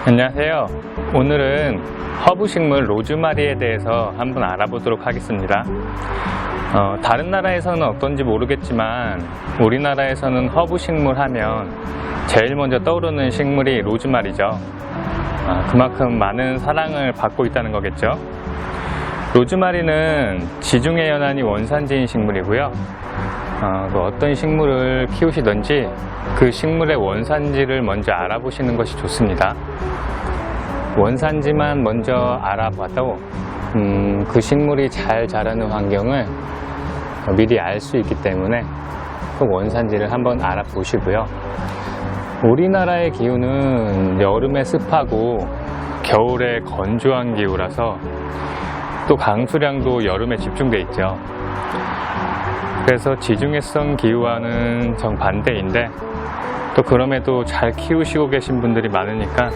안녕하세요. 오늘은 허브식물 로즈마리에 대해서 한번 알아보도록 하겠습니다. 다른 나라에서는 어떤지 모르겠지만 우리나라에서는 허브식물 하면 제일 먼저 떠오르는 식물이 로즈마리죠. 그만큼 많은 사랑을 받고 있다는 거겠죠. 로즈마리는 지중해 연안이 원산지인 식물이고요. 어떤 식물을 키우시든지 그 식물의 원산지를 먼저 알아보시는 것이 좋습니다. 원산지만 먼저 알아봐도 그 식물이 잘 자라는 환경을 미리 알 수 있기 때문에 꼭 원산지를 한번 알아보시고요. 우리나라의 기후는 여름에 습하고 겨울에 건조한 기후라서 또 강수량도 여름에 집중돼 있죠. 그래서 지중해성 기후와는 정반대인데 또 그럼에도 잘 키우시고 계신 분들이 많으니까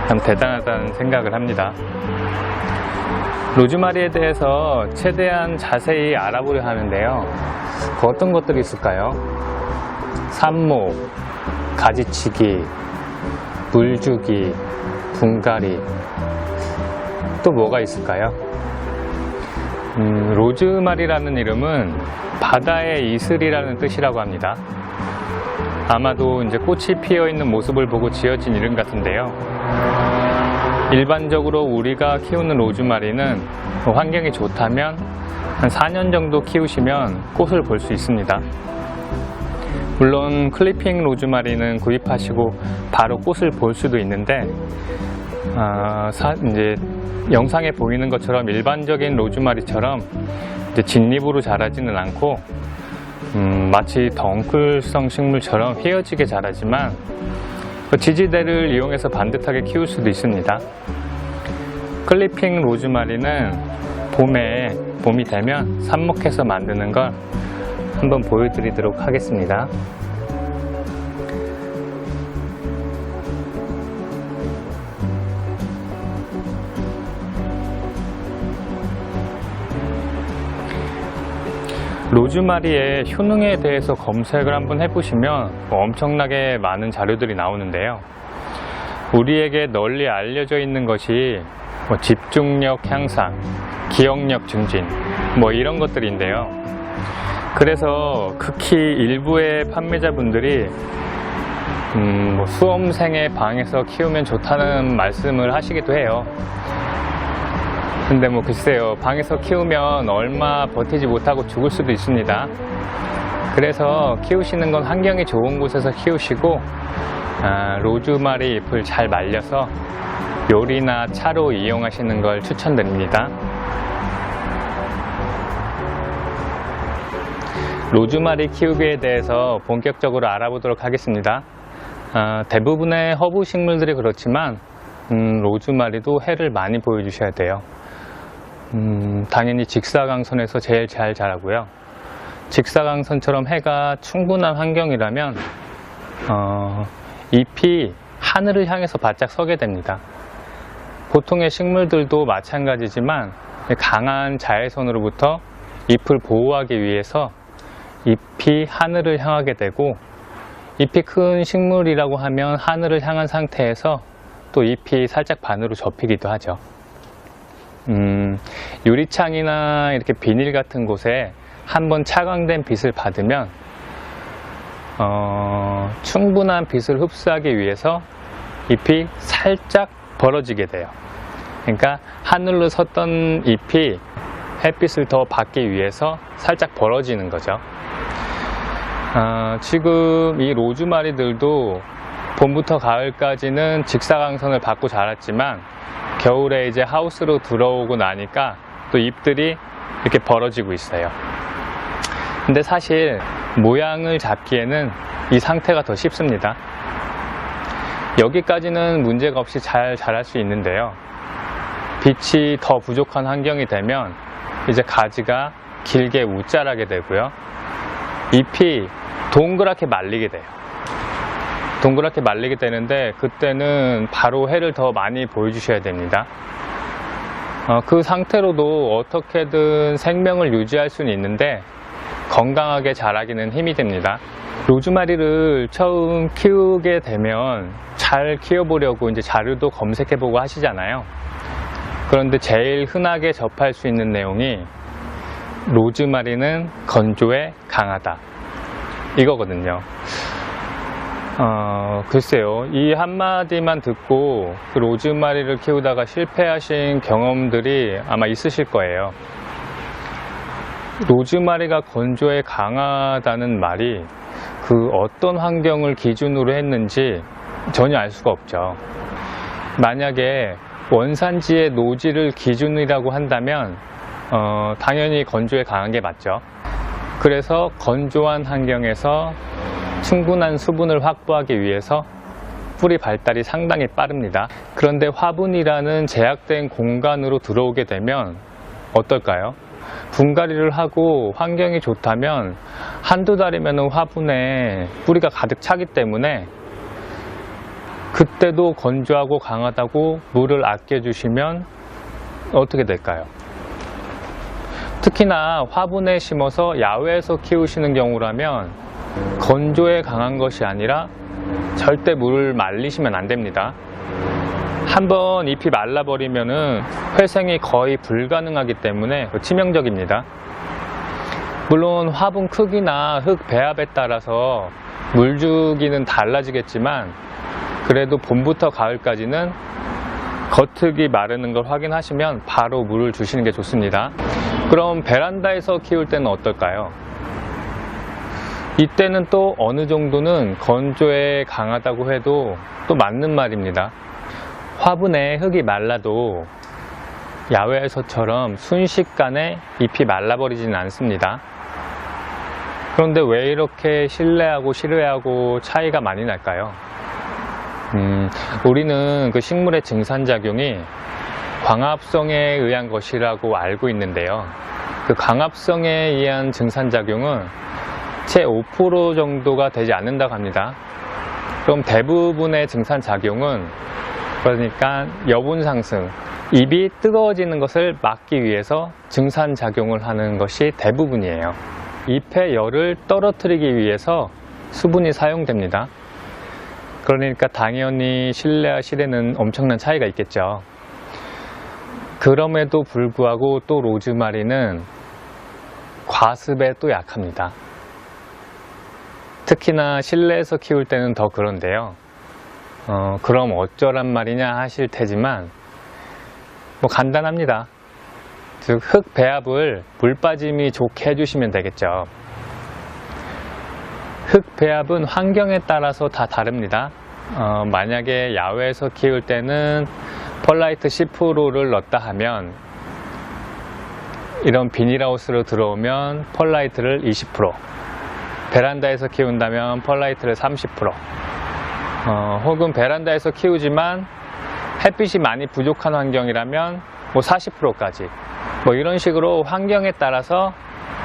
참 대단하다는 생각을 합니다. 로즈마리에 대해서 최대한 자세히 알아보려 하는데요. 어떤 것들이 있을까요? 삽목, 가지치기, 물주기, 분갈이, 또 뭐가 있을까요? 로즈마리라는 이름은 바다의 이슬이라는 뜻이라고 합니다. 아마도 이제 꽃이 피어 있는 모습을 보고 지어진 이름 같은데요. 일반적으로 우리가 키우는 로즈마리는 환경이 좋다면 한 4년 정도 키우시면 꽃을 볼 수 있습니다. 물론 클리핑 로즈마리는 구입하시고 바로 꽃을 볼 수도 있는데 이제 영상에 보이는 것처럼 일반적인 로즈마리처럼 이제 직립으로 자라지는 않고 마치 덩쿨성 식물처럼 휘어지게 자라지만 지지대를 이용해서 반듯하게 키울 수도 있습니다. 클리핑 로즈마리는 봄이 되면 삽목해서 만드는 걸 한번 보여드리도록 하겠습니다. 로즈마리의 효능에 대해서 검색을 한번 해보시면 엄청나게 많은 자료들이 나오는데요. 우리에게 널리 알려져 있는 것이 집중력 향상, 기억력 증진, 이런 것들인데요. 그래서 극히 일부의 판매자분들이 수험생의 방에서 키우면 좋다는 말씀을 하시기도 해요. 근데 글쎄요, 방에서 키우면 얼마 버티지 못하고 죽을 수도 있습니다. 그래서 키우시는 건 환경이 좋은 곳에서 키우시고 로즈마리 잎을 잘 말려서 요리나 차로 이용하시는 걸 추천드립니다. 로즈마리 키우기에 대해서 본격적으로 알아보도록 하겠습니다. 대부분의 허브 식물들이 그렇지만 로즈마리도 해를 많이 보여주셔야 돼요. 당연히 직사광선에서 제일 잘 자라고요. 직사광선처럼 해가 충분한 환경이라면 잎이 하늘을 향해서 바짝 서게 됩니다. 보통의 식물들도 마찬가지지만 강한 자외선으로부터 잎을 보호하기 위해서 잎이 하늘을 향하게 되고, 잎이 큰 식물이라고 하면 하늘을 향한 상태에서 또 잎이 살짝 반으로 접히기도 하죠. 유리창이나 이렇게 비닐 같은 곳에 한번 차광된 빛을 받으면 충분한 빛을 흡수하기 위해서 잎이 살짝 벌어지게 돼요. 그러니까 하늘로 섰던 잎이 햇빛을 더 받기 위해서 살짝 벌어지는 거죠. 지금 이 로즈마리들도 봄부터 가을까지는 직사광선을 받고 자랐지만 겨울에 이제 하우스로 들어오고 나니까 또 잎들이 이렇게 벌어지고 있어요. 근데 사실 모양을 잡기에는 이 상태가 더 쉽습니다. 여기까지는 문제가 없이 잘 자랄 수 있는데요. 빛이 더 부족한 환경이 되면 이제 가지가 길게 웃자라게 되고요. 잎이 동그랗게 말리게 돼요. 동그랗게 말리게 되는데 그때는 바로 해를 더 많이 보여주셔야 됩니다. 그 상태로도 어떻게든 생명을 유지할 수는 있는데 건강하게 자라기는 힘이 듭니다. 로즈마리를 처음 키우게 되면 잘 키워보려고 이제 자료도 검색해보고 하시잖아요. 그런데 제일 흔하게 접할 수 있는 내용이 로즈마리는 건조에 강하다, 이거거든요. 글쎄요, 이 한마디만 듣고 그 로즈마리를 키우다가 실패하신 경험들이 아마 있으실 거예요. 로즈마리가 건조에 강하다는 말이 그 어떤 환경을 기준으로 했는지 전혀 알 수가 없죠. 만약에 원산지의 노지를 기준이라고 한다면 당연히 건조에 강한 게 맞죠. 그래서 건조한 환경에서 충분한 수분을 확보하기 위해서 뿌리 발달이 상당히 빠릅니다. 그런데 화분이라는 제약된 공간으로 들어오게 되면 어떨까요? 분갈이를 하고 환경이 좋다면 한두 달이면 화분에 뿌리가 가득 차기 때문에 그때도 건조하고 강하다고 물을 아껴주시면 어떻게 될까요? 특히나 화분에 심어서 야외에서 키우시는 경우라면 건조에 강한 것이 아니라 절대 물을 말리시면 안 됩니다. 한번 잎이 말라버리면은 회생이 거의 불가능하기 때문에 치명적입니다. 물론 화분 크기나 흙 배합에 따라서 물 주기는 달라지겠지만 그래도 봄부터 가을까지는 겉흙이 마르는 걸 확인하시면 바로 물을 주시는 게 좋습니다. 그럼 베란다에서 키울 때는 어떨까요? 이때는 또 어느 정도는 건조에 강하다고 해도 또 맞는 말입니다. 화분에 흙이 말라도 야외에서처럼 순식간에 잎이 말라버리지는 않습니다. 그런데 왜 이렇게 실내하고 실외하고 차이가 많이 날까요? 우리는 그 식물의 증산작용이 광합성에 의한 것이라고 알고 있는데요. 그 광합성에 의한 증산작용은 채 5% 정도가 되지 않는다고 합니다. 그럼 대부분의 증산작용은 그러니까 여분 상승, 잎이 뜨거워지는 것을 막기 위해서 증산작용을 하는 것이 대부분이에요. 잎의 열을 떨어뜨리기 위해서 수분이 사용됩니다. 그러니까 당연히 실내와 실외는 엄청난 차이가 있겠죠. 그럼에도 불구하고 또 로즈마리는 과습에 또 약합니다. 특히나 실내에서 키울 때는 더 그런데요. 그럼 어쩌란 말이냐 하실 테지만 뭐 간단합니다. 즉 흙 배합을 물 빠짐이 좋게 해주시면 되겠죠. 흙 배합은 환경에 따라서 다 다릅니다. 만약에 야외에서 키울 때는 펄라이트 10%를 넣었다 하면 이런 비닐하우스로 들어오면 펄라이트를 20%, 베란다에서 키운다면 펄라이트를 30%, 혹은 베란다에서 키우지만 햇빛이 많이 부족한 환경이라면 뭐 40%까지 뭐 이런 식으로 환경에 따라서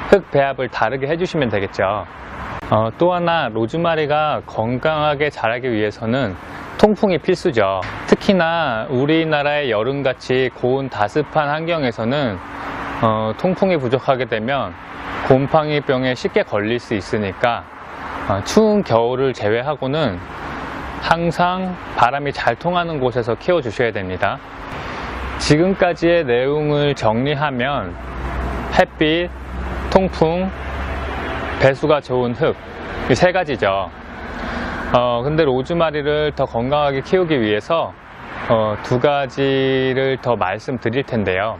흙 배합을 다르게 해주시면 되겠죠. 또 하나 로즈마리가 건강하게 자라기 위해서는 통풍이 필수죠. 특히나 우리나라의 여름같이 고온 다습한 환경에서는 통풍이 부족하게 되면 곰팡이병에 쉽게 걸릴 수 있으니까 추운 겨울을 제외하고는 항상 바람이 잘 통하는 곳에서 키워 주셔야 됩니다. 지금까지의 내용을 정리하면 햇빛, 통풍, 배수가 좋은 흙, 이 세 가지죠. 근데 로즈마리를 더 건강하게 키우기 위해서 두 가지를 더 말씀드릴 텐데요.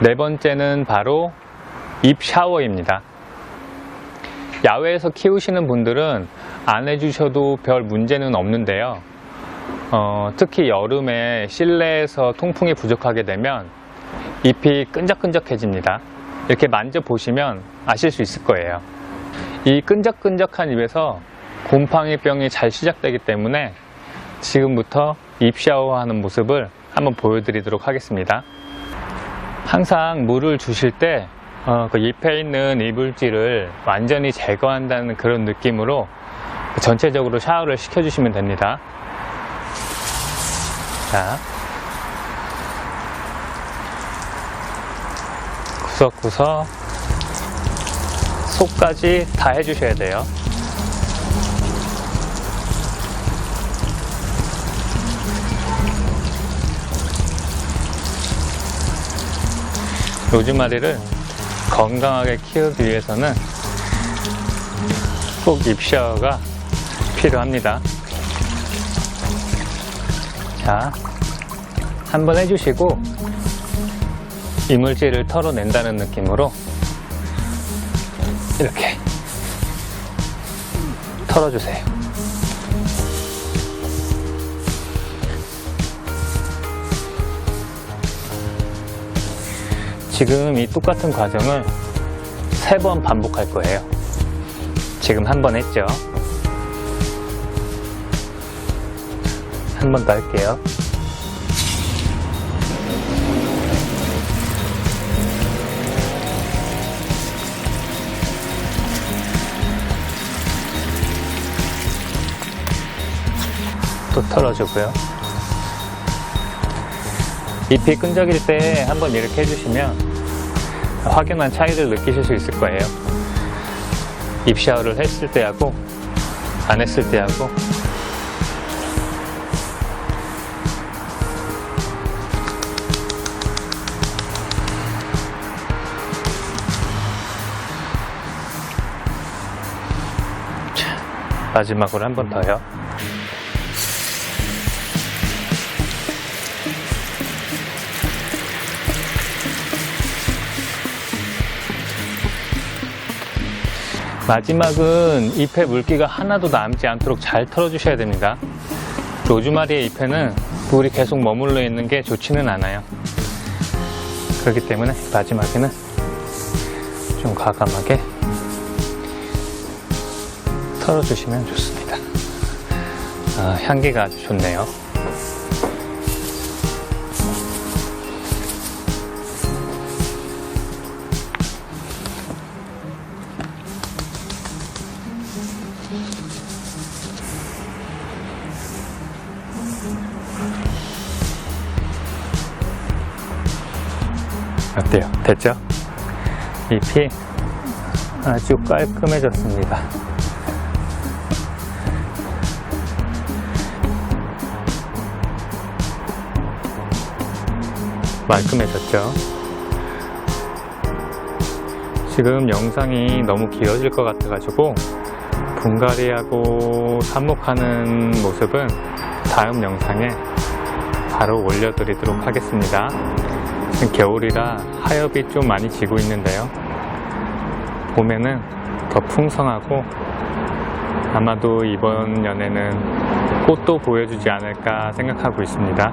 네 번째는 바로 잎 샤워입니다. 야외에서 키우시는 분들은 안 해주셔도 별 문제는 없는데요. 특히 여름에 실내에서 통풍이 부족하게 되면 잎이 끈적끈적해집니다. 이렇게 만져보시면 아실 수 있을 거예요. 이 끈적끈적한 잎에서 곰팡이병이 잘 시작되기 때문에 지금부터 잎 샤워하는 모습을 한번 보여드리도록 하겠습니다. 항상 물을 주실 때 그 잎에 있는 이물질을 완전히 제거한다는 그런 느낌으로 전체적으로 샤워를 시켜주시면 됩니다. 자, 구석구석 속까지 다 해주셔야 돼요. 로즈마리를 건강하게 키우기 위해서는 꼭 잎샤워가 필요합니다. 자, 한번 해주시고 이물질을 털어낸다는 느낌으로 이렇게 털어주세요. 지금 이 똑같은 과정을 3번 반복할 거예요. 지금 한 번 했죠. 한 번 더 할게요. 또 털어주고요. 잎이 끈적일 때 한번 이렇게 해주시면 확연한 차이를 느끼실 수 있을 거예요. 잎 샤워를 했을 때하고 안 했을 때하고. 자, 마지막으로 한 번 더요. 마지막은 잎에 물기가 하나도 남지 않도록 잘 털어주셔야 됩니다. 로즈마리의 잎에는 물이 계속 머물러 있는 게 좋지는 않아요. 그렇기 때문에 마지막에는 좀 과감하게 털어주시면 좋습니다. 향기가 아주 좋네요. 어때요? 됐죠? 잎이 아주 깔끔해졌습니다. 말끔해졌죠? 지금 영상이 너무 길어질 것 같아가지고 분갈이하고 삽목하는 모습은 다음 영상에 바로 올려드리도록 하겠습니다. 겨울이라 하엽이 좀 많이 지고 있는데요. 봄에는 더 풍성하고 아마도 이번 연에는 꽃도 보여주지 않을까 생각하고 있습니다.